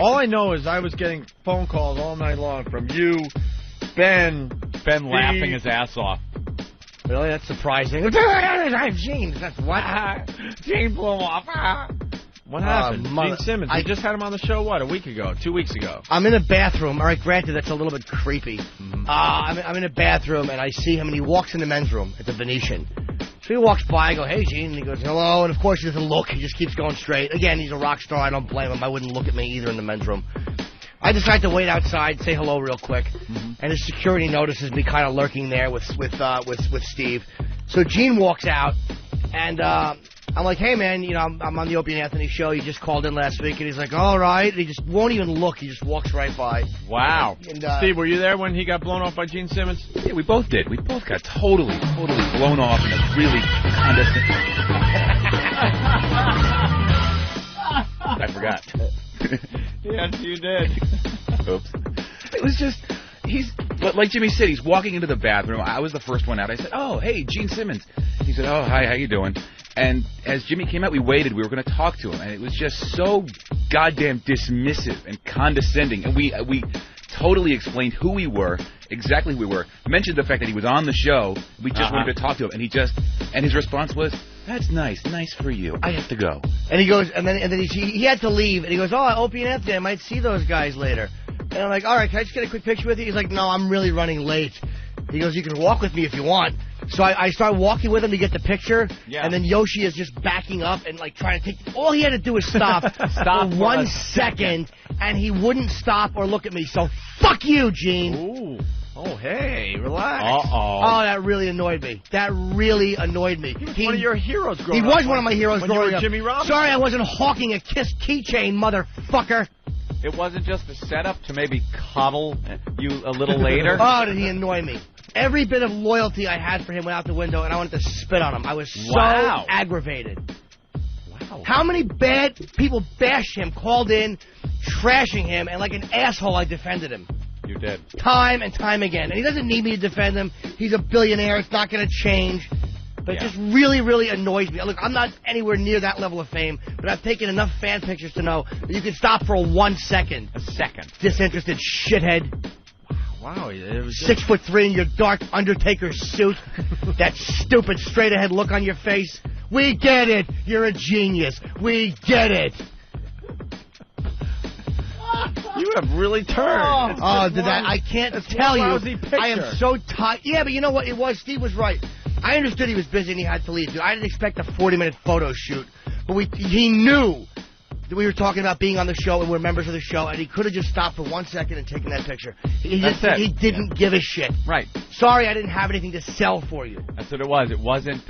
All I know is I was getting phone calls all night long from you, Ben laughing his ass off. Really? That's surprising. Gene, that's what? Gene blew off. What happened? Gene Simmons. I just had him on the show, what, a week ago, 2 weeks ago? I'm in a bathroom. All right, granted, that's a little bit creepy. I'm in a bathroom, and I see him, and he walks in the men's room at the Venetian. So he walks by, I go, hey, Gene, and he goes, hello, and of course he doesn't look. He just keeps going straight. Again, he's a rock star. I don't blame him. I wouldn't look at me either in the men's room. I decide to wait outside, say hello real quick, and his security notices me kind of lurking there with Steve. So Gene walks out, and I'm like, hey, man, you know, I'm on the Opie and Anthony show. You just called in last week. And he's like, all right. And he just won't even look. He just walks right by. Wow. And, Steve, were you there when he got blown off by Gene Simmons? Yeah, we both did. We both got totally blown off in a really condescending... I forgot. Yes, you did. Oops. It was just... But like Jimmy said, he's walking into the bathroom. I was the first one out. I said, oh, hey, Gene Simmons. He said, oh, hi, how you doing? And as Jimmy came out, we waited. We were going to talk to him. And it was just so goddamn dismissive and condescending. And we totally explained who we were, exactly who we were. Mentioned the fact that he was on the show. We just wanted to talk to him. And his response was, that's nice. Nice for you. I have to go. And he goes, and then he had to leave. And he goes, oh, Opie and Anthony, I might see those guys later. And I'm like, all right, can I just get a quick picture with you? He's like, no, I'm really running late. He goes, you can walk with me if you want. So I start walking with him to get the picture, and then Yoshi is just backing up and like trying to take. All he had to do was stop for 1 second, and he wouldn't stop or look at me. So fuck you, Gene. Ooh. Oh, hey, relax. Oh, that really annoyed me. That really annoyed me. He was one of your heroes growing up. He was one of my heroes when growing you were up. Jimmy Robinson. Sorry, I wasn't hawking a Kiss keychain, motherfucker. It wasn't just a setup to maybe coddle you a little later? Oh, did he annoy me. Every bit of loyalty I had for him went out the window, and I wanted to spit on him. I was so aggravated. Wow. How many bad people bashed him, called in, trashing him, and like an asshole I defended him. You did. Time and time again. And he doesn't need me to defend him. He's a billionaire. It's not going to change. But it just really, really annoys me. Look, I'm not anywhere near that level of fame, but I've taken enough fan pictures to know that you can stop for 1 second. A second. Disinterested shithead. Wow. It was 6'3" in your dark Undertaker suit. That stupid straight-ahead look on your face. We get it. You're a genius. We get it. You have really turned. I can't tell you. I am so tired. Yeah, but you know what? It was. Steve was right. I understood he was busy and he had to leave. Dude, I didn't expect a 40-minute photo shoot. But he knew that we were talking about being on the show and we're members of the show, and he could have just stopped for 1 second and taken that picture. He didn't give a shit. Right. Sorry I didn't have anything to sell for you. That's what it was. It wasn't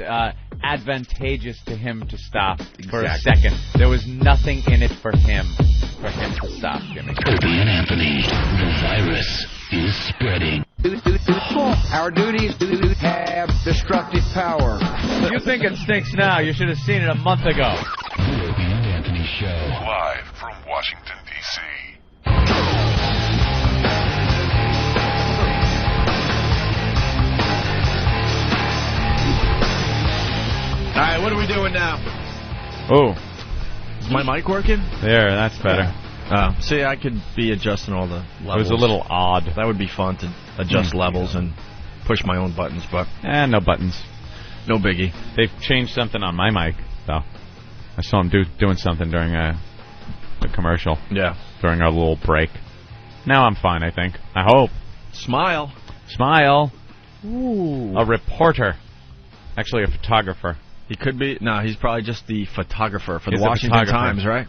advantageous to him to stop for a second. There was nothing in it for him to stop, Jimmy. Opie and Anthony, the virus is spreading. Our duties have destructive power. You think it stinks now? You should have seen it a month ago. The Opie and Anthony Show. Live from Washington, D.C. All right, what are we doing now? Oh. Is my mic working? There, that's better. See, I could be adjusting all the levels. It was a little odd. That would be fun to adjust levels and push my own buttons, but... no buttons. No biggie. They've changed something on my mic, though. I saw him doing something during the commercial. Yeah. During our little break. Now I'm fine, I think. I hope. Smile. Ooh. A reporter. Actually, a photographer. He could be... No, he's probably just the photographer for the Washington Times, right?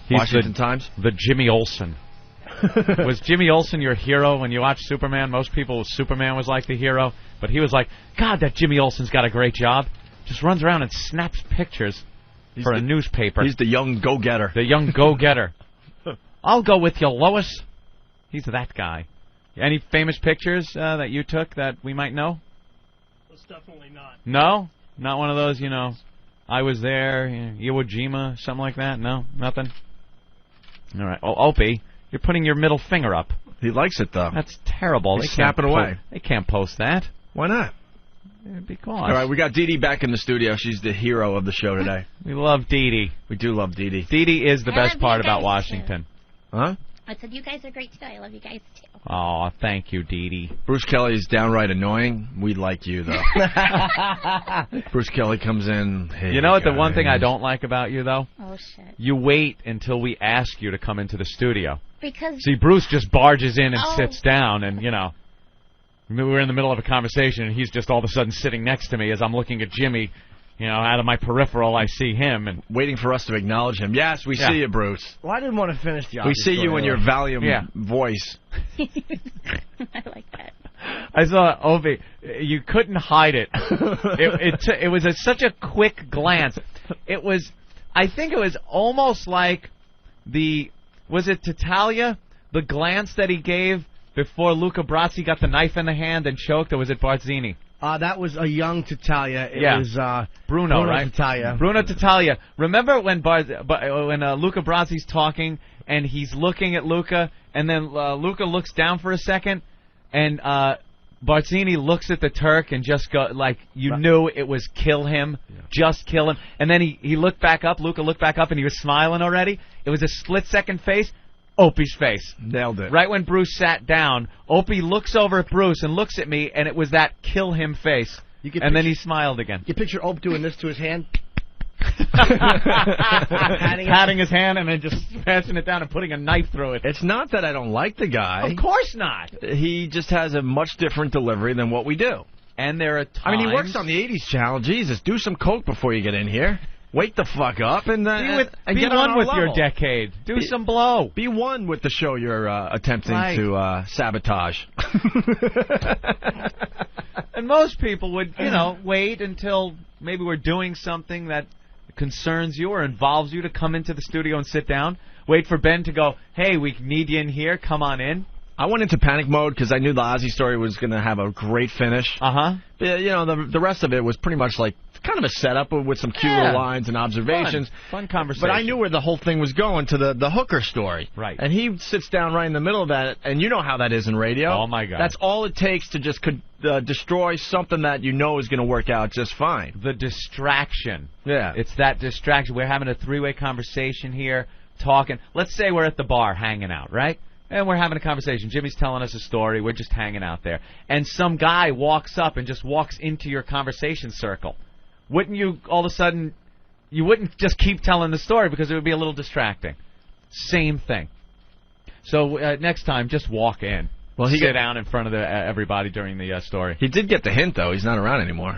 He's Washington Times? The Jimmy Olsen. Was Jimmy Olsen your hero when you watched Superman? Most people, Superman was like the hero. But he was like, God, that Jimmy Olsen's got a great job. Just runs around and snaps pictures for a newspaper. He's the young go-getter. The young go-getter. I'll go with you, Lois. He's that guy. Any famous pictures that you took that we might know? That's definitely not. No? Not one of those, I was there, Iwo Jima, something like that? No? Nothing? All right. Oh, Opie, you're putting your middle finger up. He likes it, though. That's terrible. He's snapping away. They can't post that. Why not? Because. All right, we got Dee Dee back in the studio. She's the hero of the show today. We love Dee Dee. We do love Dee Dee. Dee Dee is the best part about Washington. Huh? I said, you guys are great too. I love you guys too. Oh, thank you, Dee Dee. Bruce Kelly's downright annoying. We like you, though. Bruce Kelly comes in. Hey, you know what? The one thing I don't like about you, though? Oh, shit. You wait until we ask you to come into the studio. Because... See, Bruce just barges in and sits down, and, you know, we're in the middle of a conversation, and he's just all of a sudden sitting next to me as I'm looking at Jimmy. You know, out of my peripheral, I see him. And waiting for us to acknowledge him. Yes, we see you, Bruce. Well, I didn't want to finish the We see you in your Valium voice. I like that. I saw Opie. You couldn't hide it. It was such a quick glance. It was, I think it was almost like was it Tattaglia? The glance that he gave before Luca Brasi got the knife in the hand and choked, or was it Barzini? That was a young Tattaglia. It was Bruno, right? Tattaglia. Bruno Tattaglia. Remember when Luca Brasi's talking and he's looking at Luca, and then Luca looks down for a second, and Barzini looks at the Turk and just go like you knew it was kill him, just kill him, and then he looked back up. Luca looked back up and he was smiling already. It was a split-second face. Opie's face. Nailed it. Right when Bruce sat down, Opie looks over at Bruce and looks at me, and it was that kill him face. And then he smiled again. You picture Opie doing this to his hand? Patting his hand and then just passing it down and putting a knife through it. It's not that I don't like the guy. Of course not. He just has a much different delivery than what we do. And there are times... I mean, he works on the 80s channel. Jesus, do some coke before you get in here. Wake the fuck up and be one with your decade. Do some blow. Be one with the show you're attempting to sabotage. And most people would, wait until maybe we're doing something that concerns you or involves you to come into the studio and sit down. Wait for Ben to go, hey, we need you in here. Come on in. I went into panic mode because I knew the Ozzy story was going to have a great finish. Uh-huh. The rest of it was pretty much like kind of a setup with some cute little lines and observations. Fun conversation. But I knew where the whole thing was going, to the hooker story. Right. And he sits down right in the middle of that, and you know how that is in radio. Oh, my God. That's all it takes to just destroy something that you know is going to work out just fine. The distraction. Yeah. It's that distraction. We're having a three-way conversation here, talking. Let's say we're at the bar hanging out, right? And we're having a conversation. Jimmy's telling us a story. We're just hanging out there. And some guy walks up and just walks into your conversation circle. Wouldn't you, all of a sudden, you wouldn't just keep telling the story because it would be a little distracting. Same thing. So next time, just walk in. Well, sit down in front of everybody during the story. He did get the hint, though. He's not around anymore.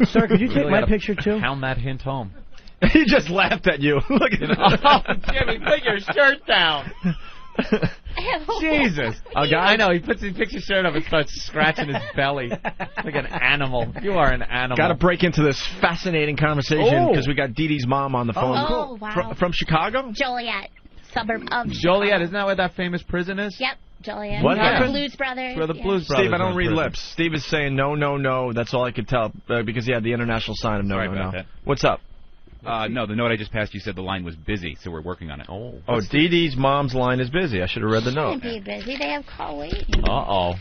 Sir, could you take my picture, too? Pound that hint home. He just laughed at you. Look at that. Oh, Jimmy, put your shirt down. Jesus. I know. He picks his shirt up and starts scratching his belly like an animal. You are an animal. Got to break into this fascinating conversation because we got Dee Dee's mom on the phone. Oh, wow. From Chicago? Joliet, suburb of Joliet, isn't that where that famous prison is? Yep, Joliet. What happened? The Blues Brothers. Where the Blues Brothers. Steve, I don't read lips. Steve is saying no, no, no. That's all I could tell because he had the international sign of no, Sorry no, about no. that. What's up? No, the note I just passed you said the line was busy, so we're working on it. Oh, Dee Dee's mom's line is busy. I should have read the note. Shouldn't be busy. They have call waiting. Uh-oh.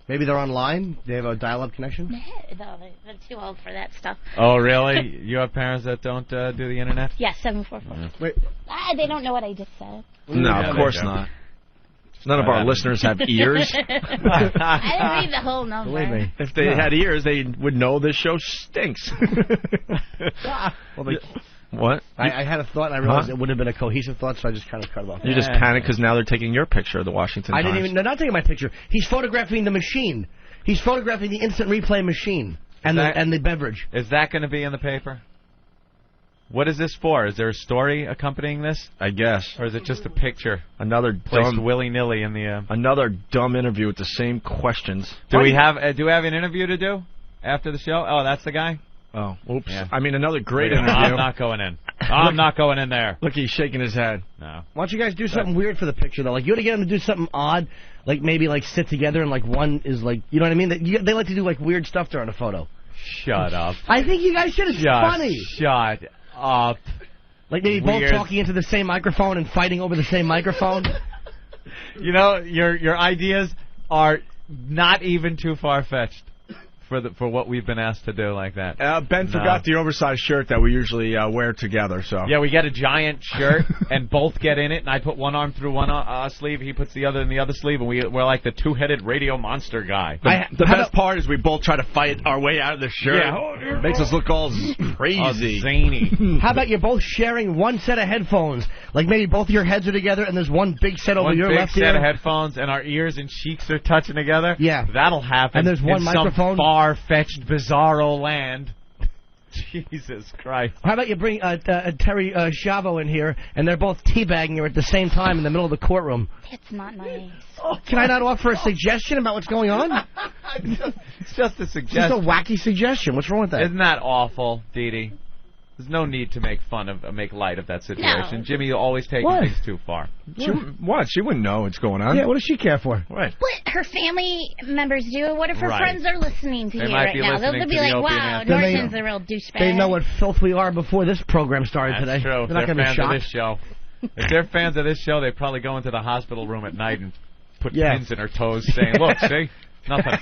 Maybe they're online? They have a dial-up connection? No, they're too old for that stuff. Oh, really? You have parents that don't do the internet? Yes, 744. Wait. They don't know what I just said. No, of course not. None of our listeners have ears. I didn't read the whole number. Believe me. If they had ears, they would know this show stinks. What? I had a thought, and I realized it would have been a cohesive thought, so I just kind of cut it off. You just panicked because now they're taking your picture of the Washington Times. They're not taking my picture. He's photographing the machine. He's photographing the instant replay machine and the beverage. Is that going to be in the paper? What is this for? Is there a story accompanying this? I guess. Or is it just a picture? Another placed willy-nilly in the... Another dumb interview with the same questions. Do we have an interview to do after the show? Oh, that's the guy? Oh, oops. Yeah. I mean, another great interview. I'm not going in. I'm not going in there. Look, he's shaking his head. No. Why don't you guys do something weird for the picture, though? Like, you want to get them to do something odd, like maybe like sit together and like one is like, you know what I mean? They like to do like weird stuff during a photo. Shut up. I think you guys should. It's funny. Shut up. Like maybe both talking into the same microphone and fighting over the same microphone. You know, your ideas are not even too far-fetched. for what we've been asked to do like that. Ben forgot the oversized shirt that we usually wear together. So yeah, we get a giant shirt and both get in it, and I put one arm through one sleeve, he puts the other in the other sleeve, and we're like the two-headed radio monster guy. The best part is we both try to fight our way out of the shirt. Yeah, makes us look all crazy, zany. How about you're both sharing one set of headphones? Like maybe both of your heads are together, and there's one big set over your left ear. One big set of headphones, and our ears and cheeks are touching together. Yeah, that'll happen. And there's one in microphone. Some far-fetched, bizarro land. Jesus Christ. How about you bring Terry Chavo in here, and they're both teabagging her at the same time in the middle of the courtroom? It's not nice. Can I not offer a suggestion about what's going on? It's just a suggestion. It's just a wacky suggestion. What's wrong with that? Isn't that awful, Dee Dee? There's no need to make light of that situation. No. Jimmy, you're always taking things too far. She wouldn't know what's going on. Yeah, what does she care for? Right. What her family members do? What if her friends are listening to They you might right be now? They'll listening be to like, the Opie and wow, Anthony. Norton's a real douchebag. They know what filth we are before this program started That's today. true. They're not If going they're to be fans of shocked. this show. If they're fans of this show, they probably go into the hospital room at night and put pins in her toes saying, look, see? Nothing.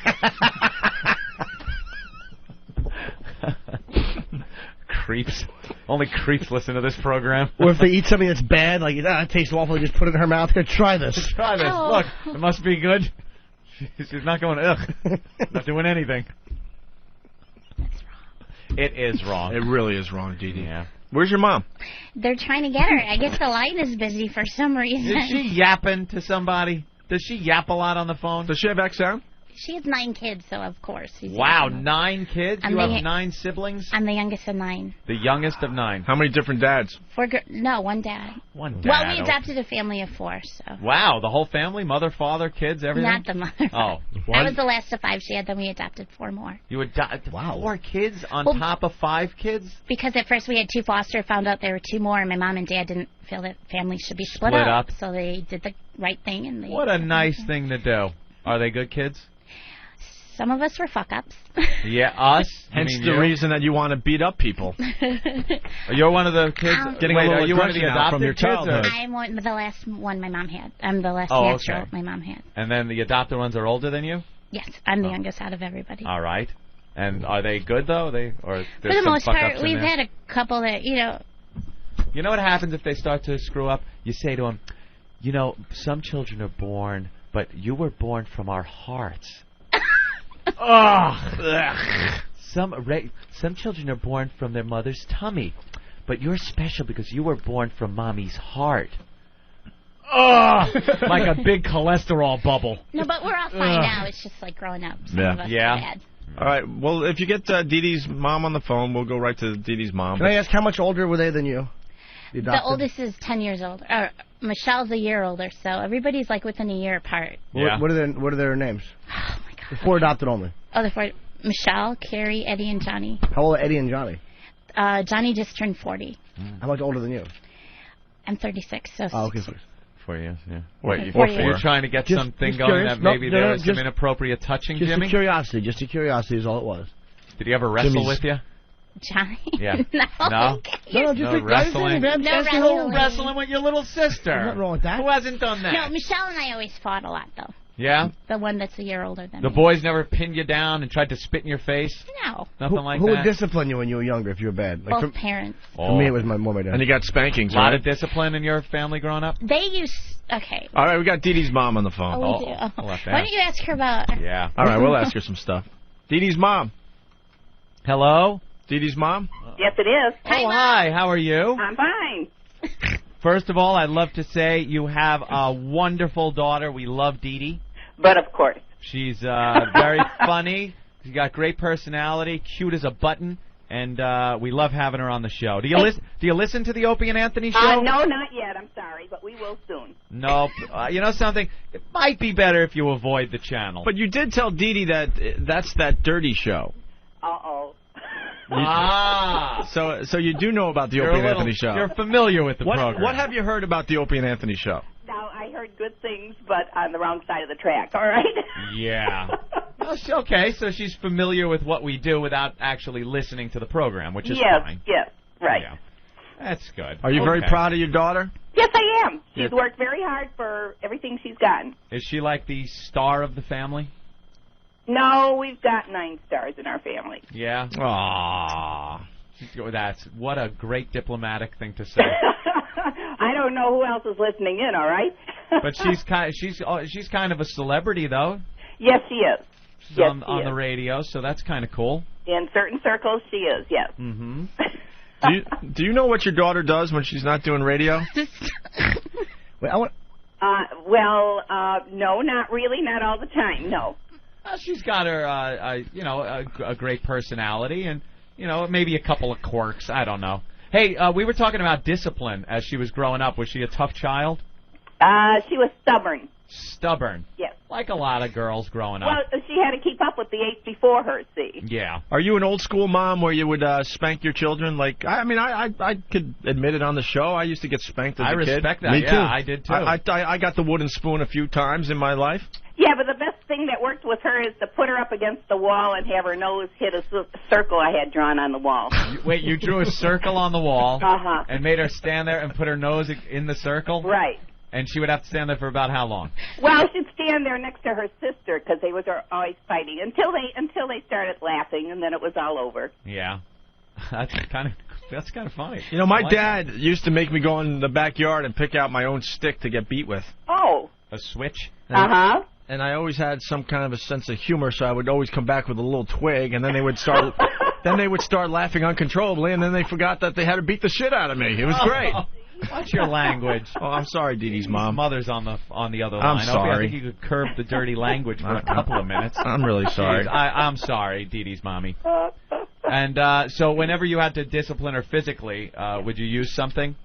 Creeps. Only creeps listen to this program. Or if they eat something that's bad, like, it tastes awful, they just put it in her mouth. Here, try this. Try this. Oh. Look, it must be good. She's not going, ugh. Not doing anything. That's wrong. It is wrong. It really is wrong, Dee Dee. Yeah. Where's your mom? They're trying to get her. I guess the line is busy for some reason. Is she yapping to somebody? Does she yap a lot on the phone? Does she have XM? She has 9 kids, so of course. Wow, 9 kids? And you they- have 9 siblings? I'm the youngest of 9. The youngest of 9. How many different dads? No, one dad. One dad. Well, we adopted a family of 4, so. Wow, the whole family? Mother, father, kids, everything? Not the mother. Oh. I was the last of 5 she had, then we adopted 4 more. You adopted 4 kids on top of 5 kids? Because at first we had 2 foster, found out there were 2 more, and my mom and dad didn't feel that families should be split up. So they did the right thing. And they What a nice thing to do. Are they good kids? Some of us were fuck-ups. Yeah, us? Hence the reason that you want to beat up people. You're one of the kids? Getting a little are you one of the aggression out adopted from your kids? Or? childhood. I'm the last one my mom had. I'm the last Oh, natural okay. my mom had. And then the adopted ones are older than you? Yes, I'm the youngest out of everybody. All right. And are they good, though? Or For the most part, we've had a couple that, You know what happens if they start to screw up? You say to them, some children are born, but you were born from our hearts. Some children are born from their mother's tummy, but you're special because you were born from mommy's heart. Like a big cholesterol bubble. No, but we're all fine now. It's just like growing up. Some of us are bad. All right. Well, if you get Dee Dee's mom on the phone, we'll go right to Dee Dee's mom. Can I ask how much older were they than you? The oldest is 10 years old. Michelle's a year older, so everybody's like within a year apart. Yeah. What are their names? Oh my God. The 4 adopted only. Oh, the 4: Michelle, Carrie, Eddie, and Johnny. How old are Eddie and Johnny? Johnny just turned 40. How much older than you? I'm 36, so. Oh, okay. 4 years, yeah. Wait, you're trying to get something going curious. that maybe there was some just- inappropriate touching, Just Jimmy? a curiosity. Just a curiosity is all it was. Did he ever wrestle with you? Johnny? Yeah. No. No? Just wrestling? No Wrestling with your little sister. There's nothing wrong with that. Who hasn't done that? No, Michelle and I always fought a lot, though. Yeah? The one that's a year older than The me. boys never pinned you down and tried to spit in your face? No. Nothing like Who that? would discipline you when you were younger if you were bad? Like Both parents. For me, it was my mom and dad. And you got spankings, A lot right? of discipline in your family growing up? They used... Okay. All right, we got Dee Dee's mom on the phone. Oh, we do. I'll have to Why ask. don't you ask her about... Yeah. All right, we'll ask her some stuff. Dee Dee's mom. Hello? Dee Dee's mom? Yes, it is. Hi, how are you? I'm fine. First of all, I'd love to say you have a wonderful daughter. We love Dee Dee. But of course. She's very funny. She's got great personality, cute as a button, and we love having her on the show. Do you listen to the Opie and Anthony show? No, not yet. I'm sorry, but we will soon. No. You know something? It might be better if you avoid the channel. But you did tell Dee Dee that that's that dirty show. Uh-oh. So you do know about the You're Opie a and little- Anthony show. You're familiar with the program. What have you heard about the Opie and Anthony show? Now, I heard good things, but on the wrong side of the track, all right? Yeah. Okay, so she's familiar with what we do without actually listening to the program, which is fine. Yes, right. Yeah. That's good. Are you very Okay. proud of your daughter? Yes, I am. She's Yeah. worked very hard for everything she's gotten. Is she like the star of the family? No, we've got 9 stars in our family. Yeah. Aww. What a great diplomatic thing to say. I don't know who else is listening in. All right. But she's kind of a celebrity, though. Yes, she is. She's on the radio, so that's kind of cool. In certain circles, she is. Yes. Mm-hmm. Do you know what your daughter does when she's not doing radio? No, not really. Not all the time. No. She's got her, a great personality and, maybe a couple of quirks. I don't know. Hey, we were talking about discipline as she was growing up. Was she a tough child? She was stubborn. Stubborn. Yes. Like a lot of girls growing up. Well, she had to keep up with the 8 before her, see. Yeah. Are you an old school mom where you would spank your children? Like, I could admit it on the show. I used to get spanked as a kid. I respect that. Me too. I did too. I got the wooden spoon a few times in my life. Yeah, but the best thing that worked with her is to put her up against the wall and have her nose hit a circle I had drawn on the wall. Wait, you drew a circle on the wall Uh-huh. and made her stand there and put her nose in the circle? Right. And she would have to stand there for about how long? Well, she'd stand there next to her sister because they were always fighting until they started laughing, and then it was all over. Yeah. That's kind of funny. My dad used to make me go in the backyard and pick out my own stick to get beat with. Oh. A switch? Uh-huh. And I always had some kind of a sense of humor, so I would always come back with a little twig, and then they would start laughing uncontrollably, and then they forgot that they had to beat the shit out of me. It was great. What's your language? Oh, I'm sorry, Dee Dee's mom. Mother's on the other I'm line. sorry. I think you could curb the dirty language for a couple of minutes. I'm really sorry. Jeez, I'm sorry, Dee Dee's mommy. And so whenever you had to discipline her physically, would you use something?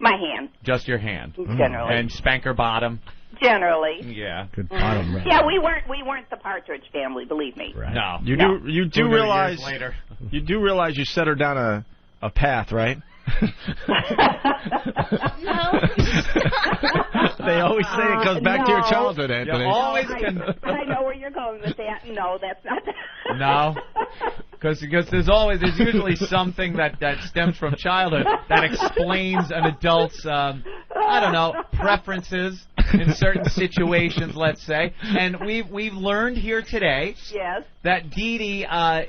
My hand. Just your hand. Generally. And spank her bottom. Generally. Yeah. Good bottom. Right. Yeah, we weren't the Partridge Family, believe me. Right. No. You do realize later. You do realize you set her down a path, right? No. They always say it goes back to your childhood, Anthony. I know where you're going with that. No, that's not. No, because there's usually something that stems from childhood that explains an adult's preferences in certain situations, let's say. And we've learned here today that Dee Dee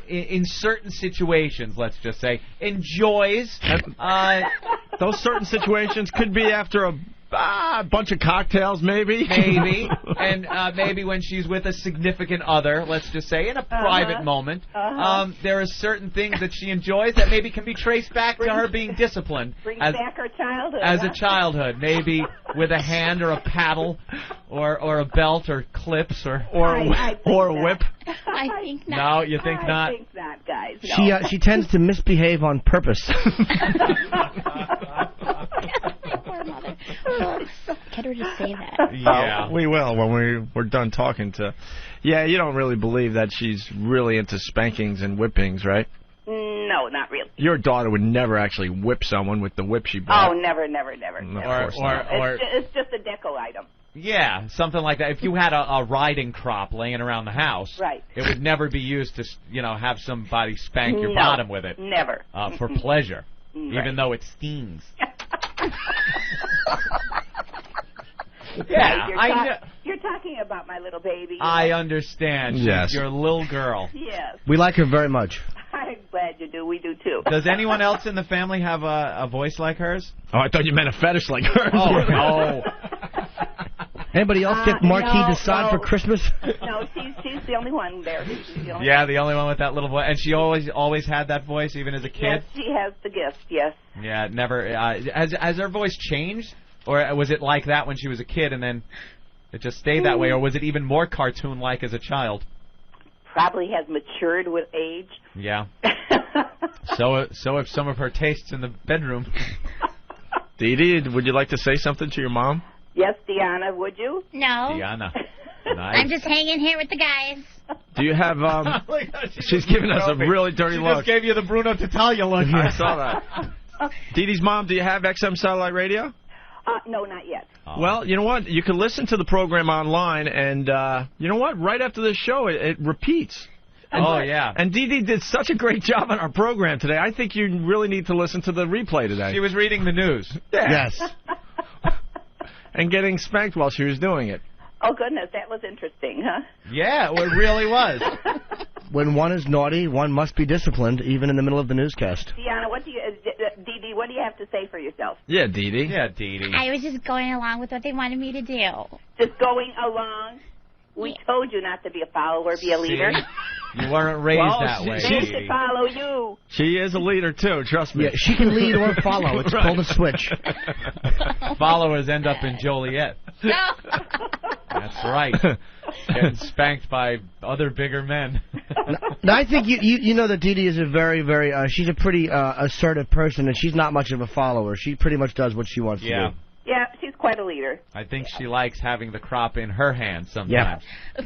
in certain situations, let's just say, enjoys those certain situations could be after a bunch of cocktails, maybe. And maybe when she's with a significant other, let's just say, in a private moment, there are certain things that she enjoys that maybe can be traced back to her being disciplined. Brings back her childhood. As a childhood, maybe with a hand or a paddle or a belt or clips or a whip. I think not. No, you think not? I think not, guys. No. She tends to misbehave on purpose. Poor mother. Get her to say that. Yeah. We will when we're done talking to. Yeah, you don't really believe that she's really into spankings and whippings, right? No, not really. Your daughter would never actually whip someone with the whip she bought. Oh, never. No, of course not. It's just a deco item. Yeah, something like that. If you had a riding crop laying around the house, right, it would never be used to, have somebody spank your bottom with it. Never. For pleasure, right. Even though it stings. Yeah, you're talking about my little baby. I understand. Yes. She's your little girl. Yes. We like her very much. I'm glad you do. We do too. Does anyone else in the family have a voice like hers? Oh, I thought you meant a fetish like hers. Oh, no. Anybody else get Marquis de Sade for Christmas? No, she's the only one there. The only one with that little voice. And she always had that voice, even as a kid? Yes, she has the gift, yes. Yeah, never. Has her voice changed? Or was it like that when she was a kid and then it just stayed that way? Or was it even more cartoon-like as a child? Probably has matured with age. Yeah. So have some of her tastes in the bedroom. Dee Dee, would you like to say something to your mom? Yes, Deanna, would you? No. Deanna. Nice. I'm just hanging here with the guys. Do you have, she's giving us a really dirty look. She just gave you the Bruno Tattaglia look. I saw that. Dee Dee's mom, do you have XM Satellite Radio? No, not yet. Oh. Well, you know what? You can listen to the program online, and you know what? Right after this show, it repeats. And, yeah. And Dee Dee did such a great job on our program today. I think you really need to listen to the replay today. She was reading the news. Yeah. Yes. And getting spanked while she was doing it. Oh, goodness, that was interesting, huh? Yeah, it really was. When one is naughty, one must be disciplined, even in the middle of the newscast. Deanna, Dee Dee, what do you have to say for yourself? Yeah, Dee Dee. Yeah, Dee Dee. I was just going along with what they wanted me to do. Just going along? We told you not to be a follower, be a leader. You weren't raised that way. They should follow you. She is a leader, too, trust me. Yeah, she can lead or follow. It's called a switch. Followers end up in Joliet. No. That's right. Getting spanked by other bigger men. Now, I think you know that Dee Dee is a very, very, she's a pretty assertive person, and she's not much of a follower. She pretty much does what she wants to do. Yeah, she's quite a leader. I think she likes having the crop in her hand sometimes. Yeah.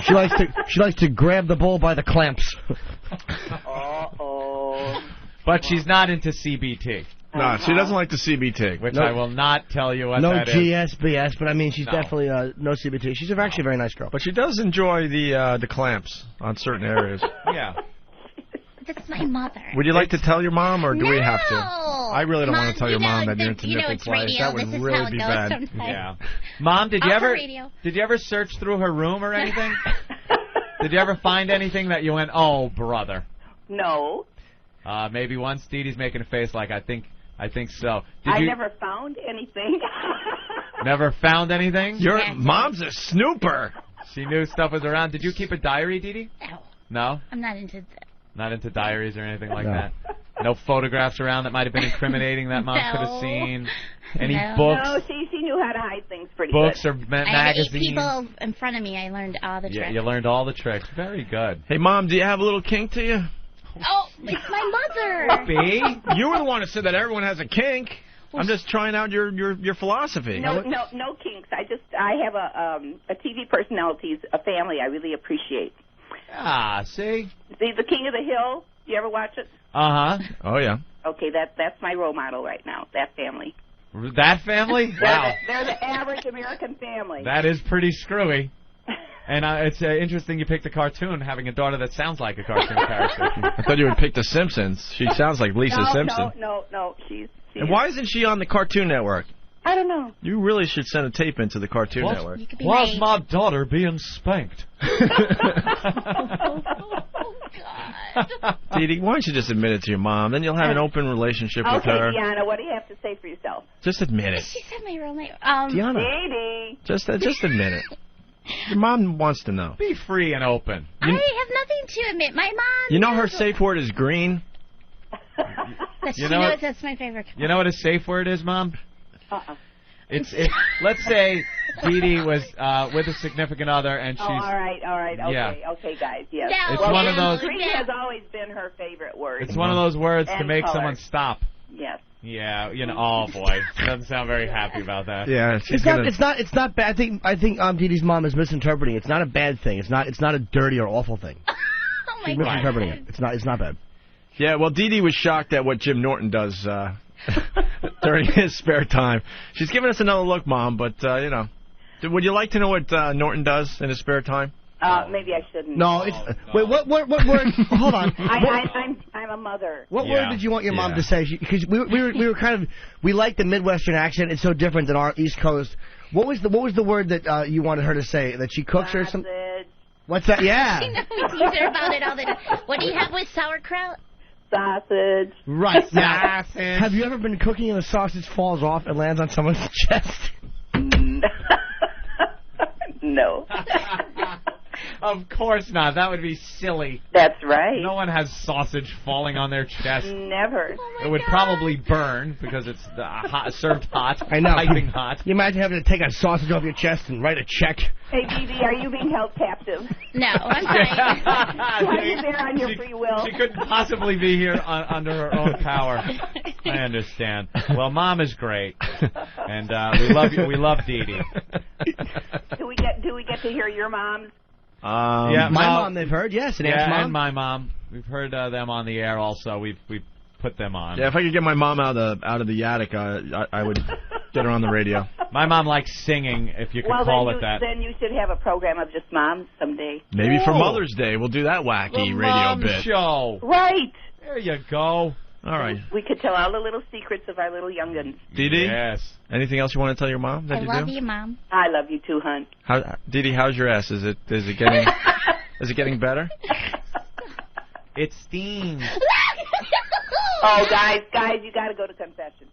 She likes to grab the bull by the clamps. Uh-oh. But she's not into CBT. No, she doesn't like the CBT. Which I will not tell you what that is. No GSBS, but I mean, she's definitely no CBT. She's actually a very nice girl. But she does enjoy the clamps on certain areas. Yeah. That's my mother. Would you like to tell your mom, or do we have to? No. I really don't Mom, want to tell your mom that you're into nipple it's flies. radio. That would This is really how it be goes bad. sometimes. Yeah. Mom, did you ever search through her room or anything? Did you ever find anything that you went, oh, brother? No. Maybe once. Dee Dee's making a face like, I think so. I never found anything. Never found anything? Your mom's a snooper. She knew stuff was around. Did you keep a diary, Dee Dee? No. No? I'm not into that. Not into diaries or anything like that? No photographs around that might have been incriminating that mom could have seen? Any books? No, she knew how to hide things pretty books good. or I had 8 magazines? people in front of me. I learned all the tricks. Yeah, you learned all the tricks. Very good. Hey, Mom, do you have a little kink to you? Oh, it's my mother. B? You were the one who said that everyone has a kink. I'm just trying out your philosophy. No kinks. I have a TV personality's a family I really appreciate. Ah, see? See, The King of the Hill. You ever watch it? Uh-huh. Oh, yeah. Okay, that's my role model right now, that family. That family? Wow. They're the average American family. That is pretty screwy. And it's interesting you picked a cartoon, having a daughter that sounds like a cartoon character. I thought you would pick The Simpsons. She sounds like Lisa Simpson. No. She's And why isn't she on the Cartoon Network? I don't know. You really should send a tape into the Cartoon Network. Why's my daughter being spanked? Dee Dee, why don't you just admit it to your mom? Then you'll have an open relationship with her. Okay, Deanna, what do you have to say for yourself? Just admit it. She said my real name. Deanna. Dee Dee. Just admit it. Your mom wants to know. Be free and open. I have nothing to admit. My mom. You know her safe word is green? She knows that's my favorite color. You know what a safe word is, Mom? Uh-uh. It's let's say Dee Dee was with a significant other and she's... Oh, all right. Okay, Yeah. okay, guys, yes. No, it's one of those... Green has always been her favorite word. It's one of those words to And make color. someone stop. Yes. Yeah, oh boy. She doesn't sound very happy about that. Yeah, It's not bad. I think Dee Dee's mom is misinterpreting it. It's not a bad thing. It's not a dirty or awful thing. Oh my She's misinterpreting it. It's not bad. Yeah, well, Dee Dee was shocked at what Jim Norton does during his spare time. She's giving us another look, Mom, but, would you like to know what Norton does in his spare time? Maybe I shouldn't. No, it's... Wait, what word... Hold on. I'm a mother. What word did you want your mom to say? Because we were kind of... We like the Midwestern accent. It's so different than our East Coast. What was the word that you wanted her to say? That she cooks or something? What's that? Yeah. I know, we tease her about it all the time. What do you have with sauerkraut? Sausage. Right. Sausage. Have you ever been cooking and the sausage falls off and lands on someone's chest? No. Of course not. That would be silly. That's right. No one has sausage falling on their chest. Never. It would probably burn because it's served hot. I know. Piping hot. You imagine having to take a sausage off your chest and write a check. Hey, Dee Dee, are you being held captive? No, I'm fine. Are you there on your free will? She couldn't possibly be here under her own power. I understand. Well, Mom is great, and we love you. We love Dee Dee. Do we get to hear your mom's? Yeah, my mom they've heard, yes, and Aunt's mom. And my mom. We've heard them on the air also. We've put them on. Yeah, if I could get my mom out of the attic, I would get her on the radio. My mom likes singing, if you could call it that. Then you should have a program of just moms someday. Maybe for Mother's Day, we'll do that wacky radio Mom bit. Show. Right. There you go. All right. We could tell all the little secrets of our little young'uns. Dee Dee? Yes. Anything else you want to tell your mom that I you love do? you, Mom. I love you too, hon. Dee Dee, how's your ass? Is it getting is it getting better? It stings. Oh, guys, you got to go to confession.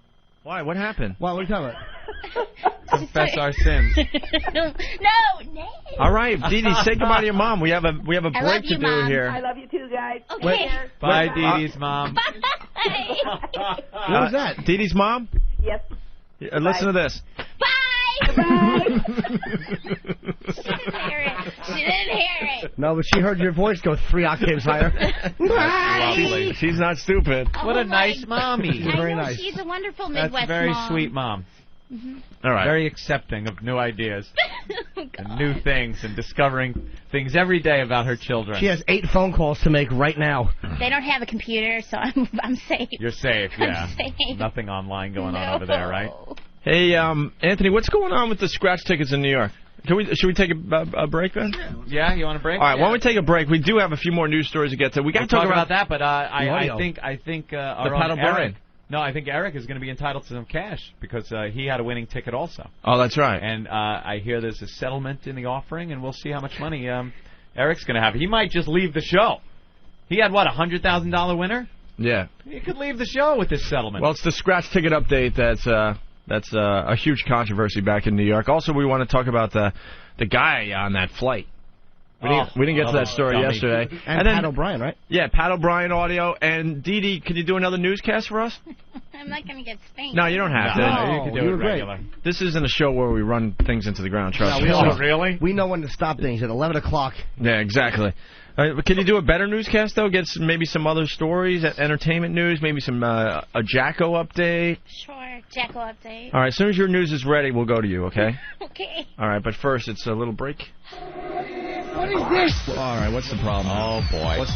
Why? What happened? What are you talking about? Confess our sins. No. All right, Dee Dee, say goodbye to your mom. We have a break love to you, do Mom. here. I love you too, guys. Okay. Bye, Dee Dee's mom. Bye. What was that? Dee Dee's mom? Yes. Listen to this. Bye. She didn't hear it. No, but she heard your voice go 3 octaves higher. Lovely. She's not stupid. What a nice mommy. Very I know, nice. she's a wonderful That's Midwest a very mom. sweet mom. All right. Very accepting of new ideas Oh, and new things and discovering things every day about her children. She has 8 phone calls to make right now. They don't have a computer, so I'm safe. You're safe, yeah. I'm safe. Nothing online going on over there, right? Hey, Anthony, what's going on with the scratch tickets in New York? Should we take a break then? Yeah, you want a break? All right, why don't we take a break? We do have a few more news stories to get to. We got We'll to talk about that, but I audio. think our own Paddle Eric. Brian. No, I think Eric is going to be entitled to some cash because he had a winning ticket also. Oh, that's right. And I hear there's a settlement in the offering, and we'll see how much money Eric's going to have. He might just leave the show. He had, what, a $100,000 winner? Yeah. He could leave the show with this settlement. Well, it's the scratch ticket update that's a huge controversy back in New York. Also, we want to talk about the guy on that flight. We didn't get to that story yesterday. And then Pat O'Brien, right? Yeah, Pat O'Brien audio. And Dee Dee, can you do another newscast for us? I'm not going to get spanked. No, you don't have to. you can do you it were great. regular. This isn't a show where we run things into the ground, trust me. Really? We know when to stop things at 11 o'clock. Yeah, exactly. But can you do a better newscast, though? Get maybe some other stories, entertainment news, maybe some a Jacko update? Sure, Jacko update. All right, as soon as your news is ready, we'll go to you, okay? Okay. All right, but first, it's a little break. What is this? All right, what's the problem? Oh, boy. What's the